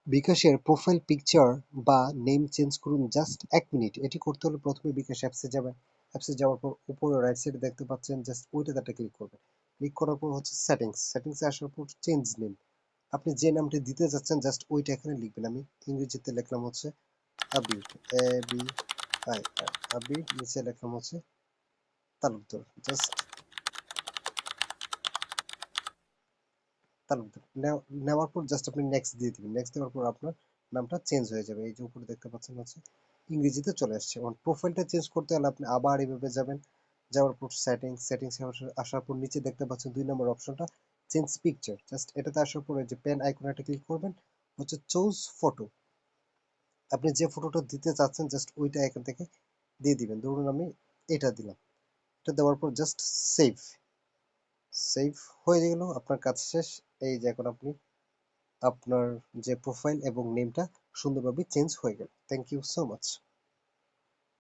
বিকাশের profile picture বা name change করুন জাস্ট 1 মিনিট। এটি করতে হলে প্রথমে বিকাশ অ্যাপসে যাবেন। অ্যাপসে যাওয়ার পর উপরে রাইট সাইডে দেখতে পাচ্ছেন, জাস্ট ওইটাতে একটা ক্লিক করবেন। ক্লিক করার পর হচ্ছে সেটিংসে আসার পর চেঞ্জ নেম। আপনি যে নামটি দিতে যাচ্ছেন জাস্ট ওইটা এখানে লিখবেন। আমি ইংরেজিতে লিখলাম হচ্ছে আবির, ABIR, আবির। নিচে লিখলাম হচ্ছে তালুকদার, জাস্ট তালুকদার। নেওয়ার পর জাস্ট আপনি নেক্সট দিয়ে দিবেন। নেক্সট দেওয়ার পর আপনার নামটা চেঞ্জ হয়ে যাবে। এই যে উপরে দেখতে পাচ্ছেন হচ্ছে ইংরেজিতে চলে আসছে। এখন প্রোফাইলটা চেঞ্জ করতে হলে আপনি আবার এইভাবে যাবেন। যাওয়ার পর সেটিংসে আসার পর নিচে দেখতে পাচ্ছেন 2 নম্বর অপশনটা চেঞ্জ পিকচার। জাস্ট এটাতে আসার পরে যে পেন আইকনে একটা ক্লিক করবেন, হচ্ছে চুজ ফটো। আপনি যে ফটোটা দিতে চাচ্ছেন জাস্ট ওইটা এখান থেকে দিয়ে দিবেন। ধরুন আমি এটা দিলাম। এটা দেওয়ার পর জাস্ট সেভ। সেভ হয়ে গেল, আপনার কাজ শেষ। এই যে এখন আপনি আপনার যে প্রোফাইল এবং নেমটা সুন্দরভাবে চেঞ্জ হয়ে গেল। Thank you so much.